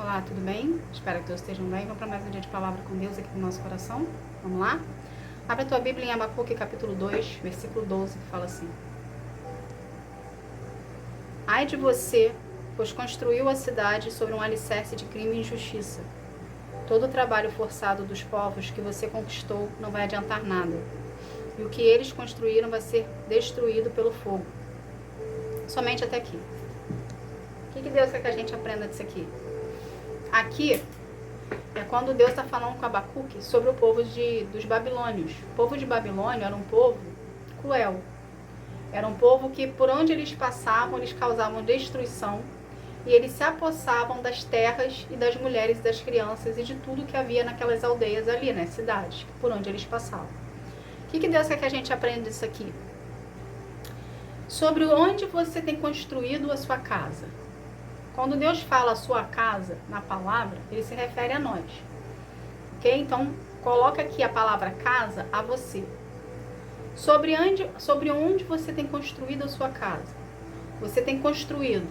Olá, tudo bem? Espero que todos estejam bem. Vamos para mais um dia de palavra com Deus aqui no nosso coração. Vamos lá? Abre a tua Bíblia em Abacuque, capítulo 2, versículo 12, que fala assim: Ai de você, pois construiu a cidade sobre um alicerce de crime e injustiça. Todo o trabalho forçado dos povos que você conquistou não vai adiantar nada, e o que eles construíram vai ser destruído pelo fogo. Somente até aqui. O que Deus quer que a gente aprenda disso aqui? Aqui é quando Deus está falando com Abacuque sobre o povo dos babilônios. O povo de Babilônia era um povo cruel. Era um povo que, por onde eles passavam, eles causavam destruição. E eles se apossavam das terras e das mulheres e das crianças e de tudo que havia naquelas aldeias ali, nas cidades, por onde eles passavam. O que Deus quer que a gente aprenda disso aqui? Sobre onde você tem construído a sua casa. Quando Deus fala a sua casa na palavra, ele se refere a nós. Ok? Então, coloca aqui a palavra casa a você. Sobre onde você tem construído a sua casa. Você tem construído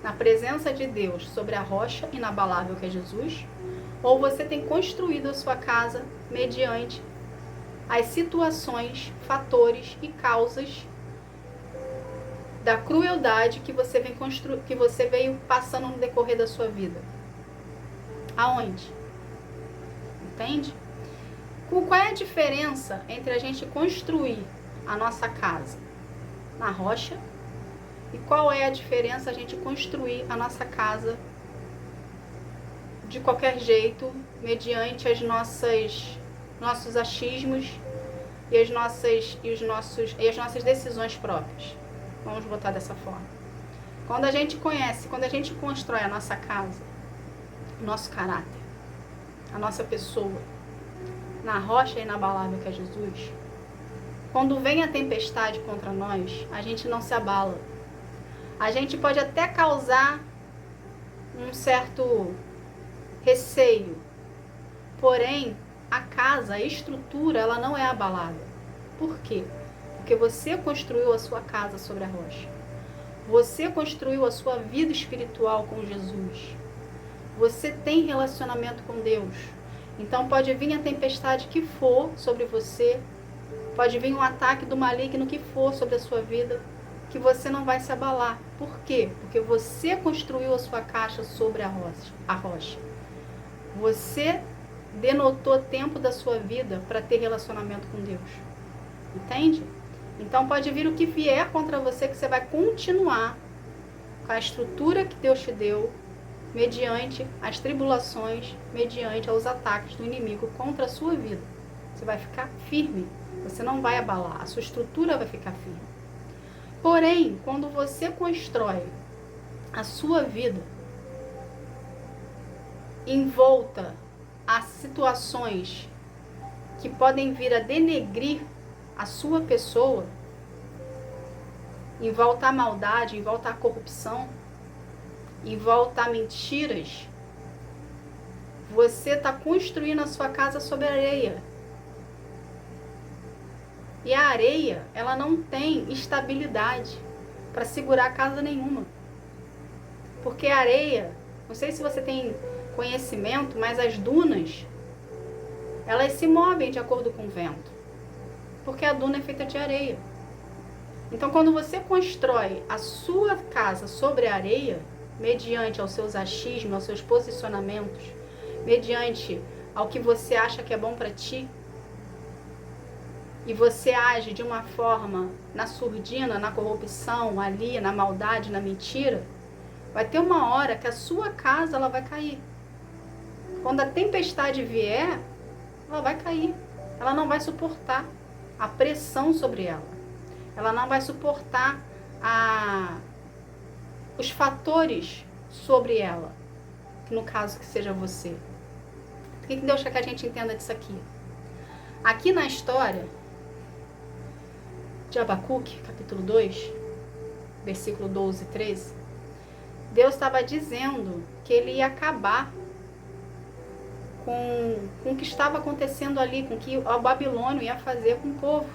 na presença de Deus sobre a rocha inabalável que é Jesus? Ou você tem construído a sua casa mediante as situações, fatores e causas da crueldade que você veio passando no decorrer da sua vida? Aonde? Entende? Qual é a diferença entre a gente construir a nossa casa na rocha e qual é a diferença a gente construir a nossa casa de qualquer jeito, mediante as nossos achismos e as nossas decisões próprias? Vamos botar dessa forma. Quando a gente constrói a nossa casa, o nosso caráter, a nossa pessoa, na rocha inabalável que é Jesus, quando vem a tempestade contra nós, a gente não se abala. A gente pode até causar um certo receio, porém, a casa, a estrutura, ela não é abalada. Por quê? Porque você construiu a sua casa sobre a rocha. Você construiu a sua vida espiritual com Jesus. Você tem relacionamento com Deus. Então pode vir a tempestade que for sobre você, pode vir um ataque do maligno que for sobre a sua vida, que você não vai se abalar. Por quê? Porque você construiu a sua casa sobre a rocha. Você denotou tempo da sua vida para ter relacionamento com Deus. Entende? Então pode vir o que vier contra você, que você vai continuar com a estrutura que Deus te deu, mediante as tribulações, mediante os ataques do inimigo contra a sua vida. Você vai ficar firme, você não vai abalar, a sua estrutura vai ficar firme. Porém, quando você constrói a sua vida envolta a situações que podem vir a denegrir a sua pessoa, em volta à maldade, em volta à corrupção, em volta a mentiras, você está construindo a sua casa sobre areia. E a areia, ela não tem estabilidade para segurar casa nenhuma. Porque a areia, não sei se você tem conhecimento, mas as dunas, elas se movem de acordo com o vento. Porque a duna é feita de areia. Então, quando você constrói a sua casa sobre a areia, mediante aos seus achismos, aos seus posicionamentos, mediante ao que você acha que é bom para ti, e você age de uma forma na surdina, na corrupção, ali, na maldade, na mentira, vai ter uma hora que a sua casa ela vai cair. Quando a tempestade vier, ela vai cair. Ela não vai suportar a pressão sobre ela. Ela não vai suportar os fatores sobre ela, que no caso que seja você. O que Deus quer que a gente entenda disso aqui? Aqui na história de Abacuque, capítulo 2, versículo 12 e 13, Deus estava dizendo que ele ia acabar com o que estava acontecendo ali, com o que o Babilônio ia fazer com o povo.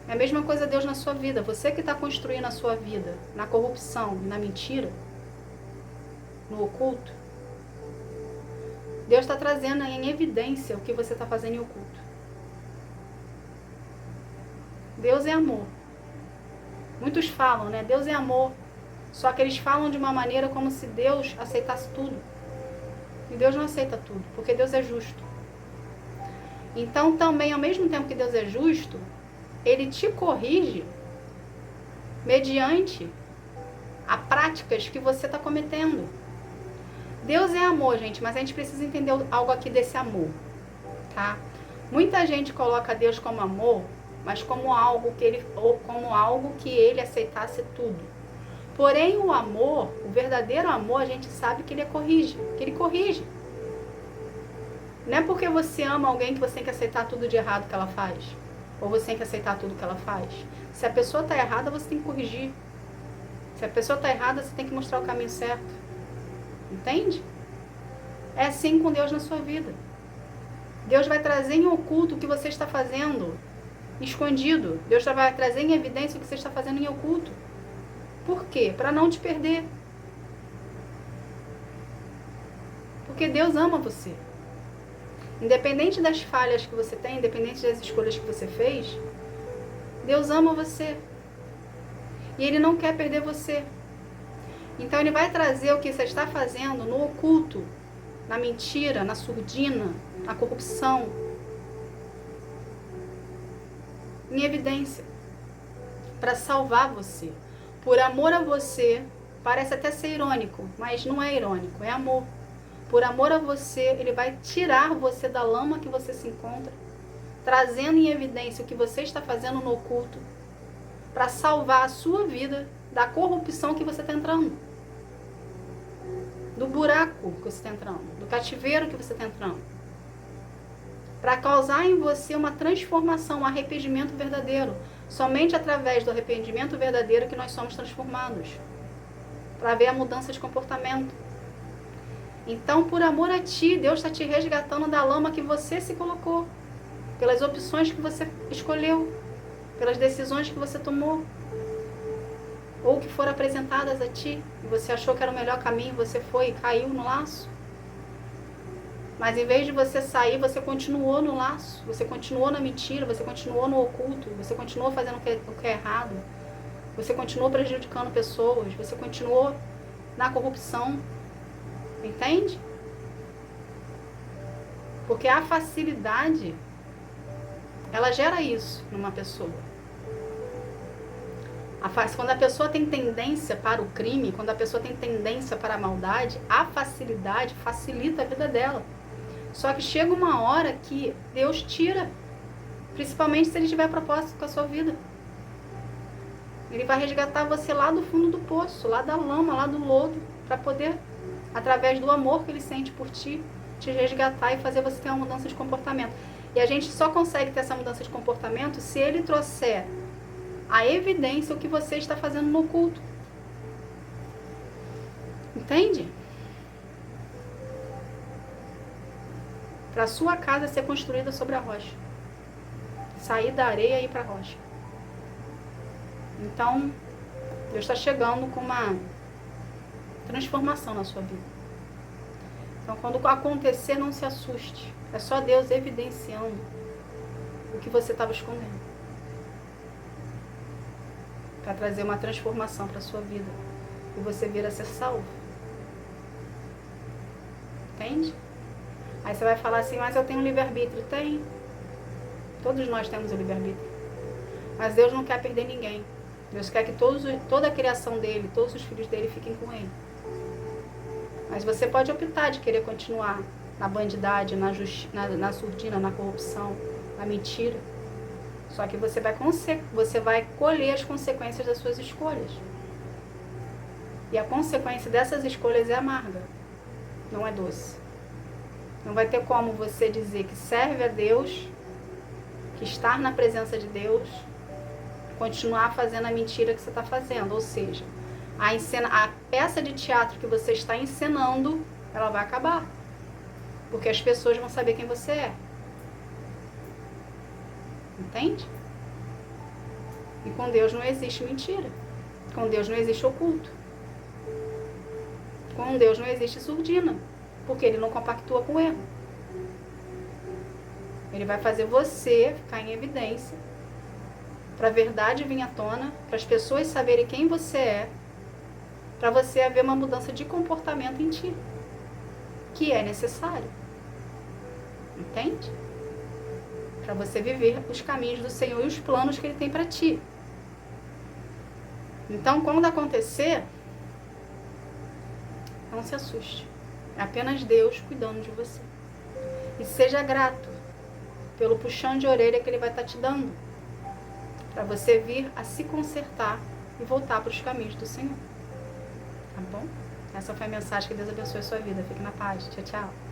É a mesma coisa Deus na sua vida. Você que está construindo a sua vida na corrupção, na mentira, no oculto, Deus está trazendo em evidência o que você está fazendo em oculto. Deus é amor. Muitos falam, né? Deus é amor. Só que eles falam de uma maneira como se Deus aceitasse tudo. E Deus não aceita tudo, porque Deus é justo. Então também, ao mesmo tempo que Deus é justo, Ele te corrige mediante as práticas que você está cometendo. Deus é amor, gente, mas a gente precisa entender algo aqui desse amor, tá? Muita gente coloca Deus como amor, mas como algo que ele aceitasse tudo. Porém, o amor, o verdadeiro amor, a gente sabe que ele corrige. Não é porque você ama alguém que você tem que aceitar tudo de errado que ela faz. Ou você tem que aceitar tudo que ela faz. Se a pessoa está errada, você tem que corrigir. Se a pessoa está errada, você tem que mostrar o caminho certo. Entende? É assim com Deus na sua vida. Deus vai trazer em oculto o que você está fazendo escondido. Deus vai trazer em evidência o que você está fazendo em oculto. Por quê? Para não te perder. Porque Deus ama você. Independente das falhas que você tem, independente das escolhas que você fez, Deus ama você. E Ele não quer perder você. Então Ele vai trazer o que você está fazendo no oculto, na mentira, na surdina, na corrupção, em evidência, para salvar você. Por amor a você, parece até ser irônico, mas não é irônico, é amor. Por amor a você, Ele vai tirar você da lama que você se encontra, trazendo em evidência o que você está fazendo no oculto, para salvar a sua vida da corrupção que você está entrando, do buraco que você está entrando, do cativeiro que você está entrando, para causar em você uma transformação, um arrependimento verdadeiro. Somente através do arrependimento verdadeiro que nós somos transformados, para ver a mudança de comportamento. Então, por amor a ti, Deus está te resgatando da lama que você se colocou, pelas opções que você escolheu, pelas decisões que você tomou, ou que foram apresentadas a ti, e você achou que era o melhor caminho, você foi e caiu no laço. Mas em vez de você sair, você continuou no laço, você continuou na mentira, você continuou no oculto, você continuou fazendo o que é errado, você continuou prejudicando pessoas, você continuou na corrupção. Entende? Porque a facilidade, ela gera isso numa pessoa. Quando a pessoa tem tendência para o crime, quando a pessoa tem tendência para a maldade, a facilidade facilita a vida dela. Só que chega uma hora que Deus tira, principalmente se Ele tiver propósito com a sua vida. Ele vai resgatar você lá do fundo do poço, lá da lama, lá do lodo, para poder, através do amor que Ele sente por ti, te resgatar e fazer você ter uma mudança de comportamento. E a gente só consegue ter essa mudança de comportamento se Ele trouxer a evidência o que você está fazendo no oculto. Entende? Para a sua casa ser construída sobre a rocha. Sair da areia e ir para a rocha. Então, Deus está chegando com uma transformação na sua vida. Então, quando acontecer, não se assuste. É só Deus evidenciando o que você estava escondendo. Para trazer uma transformação para a sua vida. E você vir a ser salvo. Entende? Aí você vai falar assim, mas eu tenho livre-arbítrio. Tem. Todos nós temos o livre-arbítrio. Mas Deus não quer perder ninguém. Deus quer que toda a criação dele, todos os filhos dele fiquem com ele. Mas você pode optar de querer continuar na bandidagem, na surdina, na corrupção, na mentira. Só que você vai colher as consequências das suas escolhas. E a consequência dessas escolhas é amarga. Não é doce. Não vai ter como você dizer que serve a Deus, que estar na presença de Deus, continuar fazendo a mentira que você está fazendo. Ou seja, a peça de teatro que você está encenando, ela vai acabar. Porque as pessoas vão saber quem você é. Entende? E com Deus não existe mentira. Com Deus não existe oculto. Com Deus não existe surdina. porque ele não compactua com o erro. Ele vai fazer você ficar em evidência, para a verdade vir à tona, para as pessoas saberem quem você é, para você haver uma mudança de comportamento em ti, que é necessário. Entende? Para você viver os caminhos do Senhor e os planos que Ele tem para ti. Então, quando acontecer, não se assuste. É apenas Deus cuidando de você. E seja grato pelo puxão de orelha que Ele vai estar te dando, para você vir a se consertar e voltar para os caminhos do Senhor. Tá bom? Essa foi a mensagem. Que Deus abençoe a sua vida. Fique na paz. Tchau, tchau.